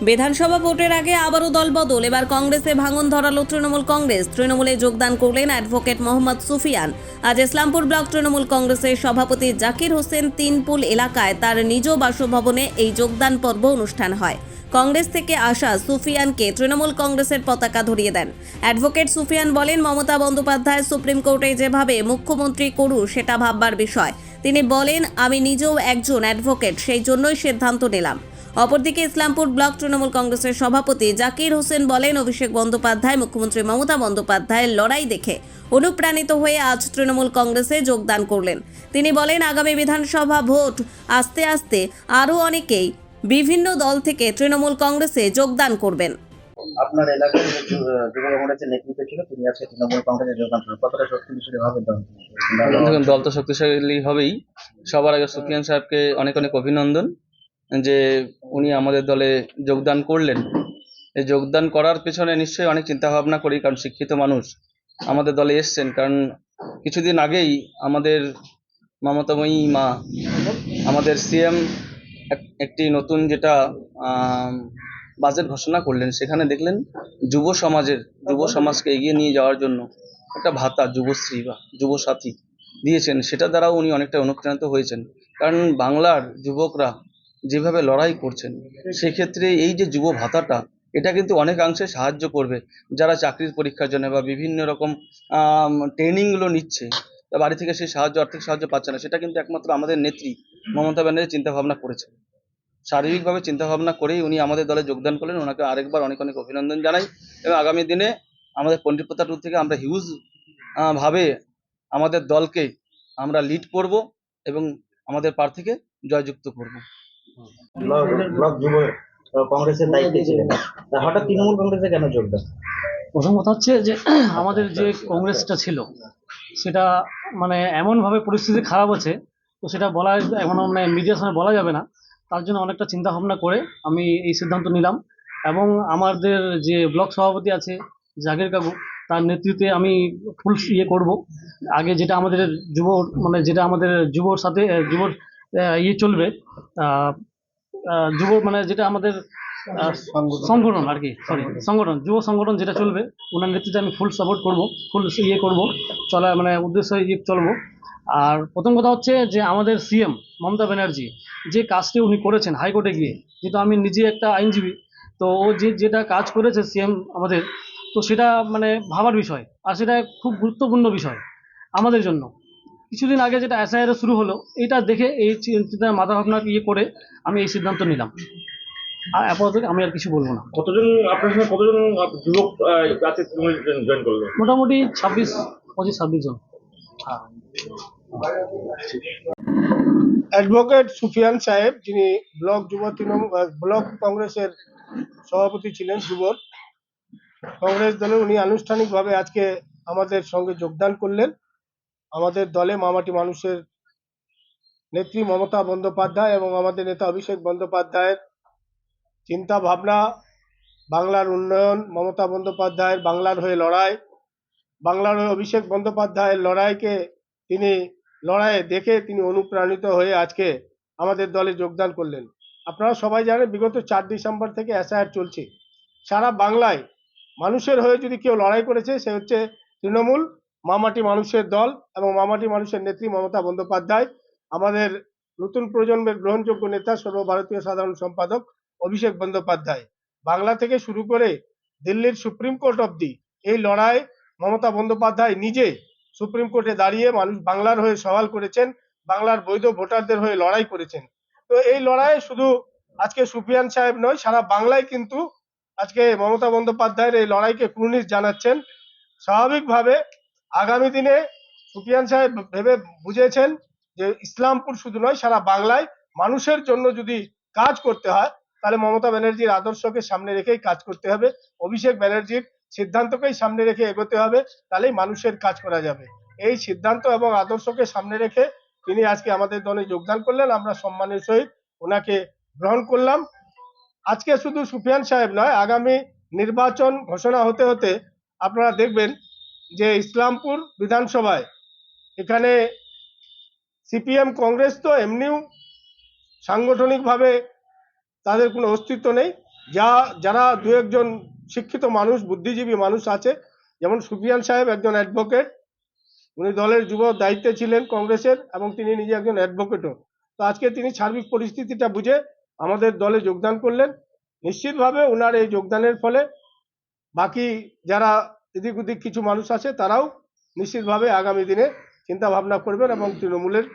বিধানসভা ভোটের আগে আবারও দলবদল। এবার কংগ্রেসে ভাঙন ধরালো তৃণমূল কংগ্রেস। তৃণমূলে যোগদান করলেন অ্যাডভোকেট মোহাম্মদ সুফিয়ান। আজ ইসলামপুর ব্লক তৃণমূল কংগ্রেসের সভাপতি জাকির হোসেন তিনপুল এলাকায় তার নিজ বাসভবনে এই যোগদান পর্ব অনুষ্ঠান হয়। কংগ্রেস থেকে আসা সুফিয়ানকে তৃণমূল কংগ্রেসের পতাকা ধরিয়ে দেন। অ্যাডভোকেট সুফিয়ান বলেন, মমতা বন্দ্যোপাধ্যায় সুপ্রিম কোর্টে যেভাবে মুখ্যমন্ত্রী করুক সেটা ভাববার বিষয়। তিনি বলেন, আমি নিজেও একজন অ্যাডভোকেট, সেই জন্যই সিদ্ধান্ত নিলাম। অপরদিকে ইসলামপুর ব্লক তৃণমূল কংগ্রেসের সভাপতি জাকির হোসেন বলেন, অভিষেক বন্দ্যোপাধ্যায় মুখ্যমন্ত্রী মমতা বন্দ্যোপাধ্যায়ের লড়াই দেখে অনুপ্রাণিত হয়ে আজ তৃণমূল কংগ্রেসে যোগদান করলেন। তিনি বলেন, আগামী বিধানসভা ভোট আস্তে আস্তে আরও অনেকেই বিভিন্ন দল থেকে তৃণমূল কংগ্রেসে যোগদান করবেন। আপনার এলাকায় যে যুব কংগ্রেসের নেতৃত্ব ছিল, তিনি আজকে তৃণমূল কংগ্রেসে যোগদান করেন, কতটা শক্তিশালী হবে দল? দেখুন, দল তো শক্তিশালী হবেই। সবার আগে সুফিয়ান সাহেবকে অনেক অনেক অভিনন্দন যে উনি আমাদের দলে যোগদান করলেন। এই যোগদান করার পেছনে নিশ্চয়ই অনেক চিন্তা ভাবনা করি, কারণ শিক্ষিত মানুষ আমাদের দলে এসছেন। কারণ কিছুদিন আগেই আমাদের মমতাময়ী মা, আমাদের সিএম একটি নতুন যেটা বাজেট ঘোষণা করলেন, সেখানে দেখলেন যুব সমাজকে এগিয়ে নিয়ে যাওয়ার জন্য একটা ভাতা, যুবশ্রী বা যুবসাথী দিয়েছেন। সেটা দ্বারাও উনি অনেকটা অনুপ্রাণিত হয়েছেন। কারণ বাংলার যুবকরা যেভাবে লড়াই করছেন, সেক্ষেত্রে এই যে যুব ভাতাটা, এটা কিন্তু অনেকাংশে সাহায্য করবে যারা চাকরির পরীক্ষার জন্য বা বিভিন্ন রকম ট্রেনিংগুলো নিচ্ছে, তা বাড়ি থেকে সেই আর্থিক সাহায্য পাচ্ছে না। সেটা কিন্তু একমাত্র আমাদের নেত্রী মমতা ব্যানার্জি চিন্তা ভাবনা করেছেন। শারীরিকভাবে চিন্তা ভাবনা করেই উনি আমাদের দলে যোগদান করলেন। ওনাকে আরেকবার অনেক অনেক অভিনন্দন জানাই, এবং আগামী দিনে আমাদের পন্ডিপতা টুর থেকে আমরা হিউজ ভাবে আমাদের দলকে আমরা লিড করব এবং আমাদের প্রার্থীকে জয়যুক্ত করব। ব্লক যুব কংগ্রেসের দায়িত্বে ছিলেন, তা হঠাৎ তৃণমূল কংগ্রেসে কেন যোগদান? প্রথম কথা হচ্ছে যে আমাদের যে কংগ্রেসটা ছিল সেটা মানে এমনভাবে পরিস্থিতি খারাপ আছে, তো সেটা বলা এখন মানে মিডিয়ার সামনে বলা যাবে না। তার জন্য অনেকটা চিন্তা ভাবনা করে আমি এই সিদ্ধান্ত নিলাম, এবং আমাদের যে ব্লক সভাপতি আছে জাকির কাকু, তার নেতৃত্বে আমি ফুল করব। আগে যেটা আমাদের যেটা আমাদের যুবর সাথে যুবর চলবে, যুব যেটা আমাদের সংগঠন আর কি, যুব সংগঠন যেটা চলবে, ওনার নেতৃত্বে আমি ফুল সাপোর্ট করব, ফুল করব, চলা উদ্দেশ্য চলবো। আর প্রথম কথা হচ্ছে যে আমাদের সিএম মমতা ব্যানার্জি যে কাজটি উনি করেছেন হাইকোর্টে গিয়ে, যেহেতু আমি নিজে একটা আইনজীবী, তো ও যেটা কাজ করেছে সিএম আমাদের, তো সেটা ভাবার বিষয়, আর সেটা খুব গুরুত্বপূর্ণ বিষয় আমাদের জন্য। কিছুদিন আগে যেটা এসআইআর শুরু হলো, এটা দেখে এই চিন্তা মাথা ভাবনা করে আমি এই সিদ্ধান্ত নিলাম। আর আপাতত আমি আর কিছু বলবো না। কতজন আপনার সঙ্গে কতজন যুবক আছে জয়েন করলো? মোটামুটি 25-26 জন। অ্যাডভোকেট সুফিয়ান সাহেব, যিনি ব্লক কংগ্রেসের সভাপতি ছিলেন যুবর কংগ্রেস দলে, উনি আনুষ্ঠানিকভাবে আজকে আমাদের সঙ্গে যোগদান করলেন। আমাদের দলে মামাটি মানুষের নেত্রী মমতা বন্দ্যোপাধ্যায় এবং আমাদের নেতা অভিষেক বন্দ্যোপাধ্যায়ের চিন্তা ভাবনা, বাংলার উন্নয়ন, মমতা বন্দ্যোপাধ্যায়ের বাংলার হয়ে লড়াই, বাংলার হয়ে অভিষেক বন্দ্যোপাধ্যায়ের লড়াইয়ে দেখে তিনি অনুপ্রাণিত হয়ে আজকে আমাদের দলে যোগদান করলেন। আপনারা সবাই জানেন, বিগত 4 ডিসেম্বর থেকে এসআইআর চলছে। সারা বাংলায় মানুষের হয়ে যদি কেউ লড়াই করেছে, সে হচ্ছে তৃণমূল, মামাটি মানুষের দল এবং মামাটি মানুষের নেত্রী মমতা বন্দ্যোপাধ্যায়। আমাদের নতুন প্রজন্মের গ্রহণযোগ্য নেতা সর্বভারতীয় সাধারণ সম্পাদক অভিষেক বন্দ্যোপাধ্যায়। বাংলা থেকে শুরু করে দিল্লির সুপ্রিম কোর্ট অবধি এই লড়াই মমতা বন্দ্যোপাধ্যায় নিজে সুপ্রিম কোর্টে দাঁড়িয়ে বাংলার হয়ে সওয়াল করেছেন, বাংলার বৈধ ভোটারদের হয়ে লড়াই করেছেন। তো এই লড়াই শুধু আজকে সুফিয়ান সাহেব নয়, সারা বাংলায় কিন্তু আজকে মমতা বন্দ্যোপাধ্যায়ের এই লড়াইকে কুর্নিশ জানাচ্ছেন। স্বাভাবিকভাবে আগামী দিনে সুফিয়ান সাহেব ভেবে বুঝেছেন যে ইসলামপুর শুধু নয়, সারা বাংলায় মানুষের জন্য যদি কাজ করতে হয়, তাহলে মমতা ব্যানার্জির আদর্শকে সামনে রেখেই কাজ করতে হবে, অভিষেক ব্যানার্জির সিদ্ধান্তকেই সামনে রেখে এগোতে হবে, তাহলেই মানুষের কাজ করা যাবে। এই সিদ্ধান্ত এবং আদর্শকে সামনে রেখে তিনি আজকে আমাদের দলে যোগদান করলেন। আমরা সম্মানের সহিত ওনাকে গ্রহণ করলাম। আজকে শুধু সুফিয়ান সাহেব নয়, আগামী নির্বাচন ঘোষণা হতে হতে আপনারা দেখবেন যে ইসলামপুর বিধানসভায় এখানে সিপিএম কংগ্রেস তো এমনিও সাংগঠনিকভাবে তাদের কোনো অস্তিত্ব নেই, যারা দু একজন শিক্ষিত মানুষ, বুদ্ধিজীবী মানুষ আছে, যেমন সুফিয়ান সাহেব একজন অ্যাডভোকেট, উনি দলের যুব দায়িত্বে ছিলেন কংগ্রেসের এবং তিনি নিজে একজন অ্যাডভোকেটও। তো আজকে তিনি সার্বিক পরিস্থিতিটা বুঝে আমাদের দলে যোগদান করলেন। নিশ্চিতভাবে ওনার এই যোগদানের ফলে বাকি যারা এদিক ওদিক কিছু মানুষ আছে তারাও নিশ্চিতভাবে আগামী দিনে চিন্তা ভাবনা করবেন এবং তৃণমূলের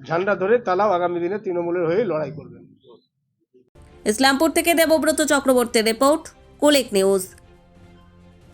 ঝান্ডা ধরে তারাও আগামী দিনে তৃণমূলের হয়ে লড়াই করবেন। ইসলামপুর থেকে দেবব্রত চক্রবর্তীর রিপোর্ট, কুলিক নিউজ।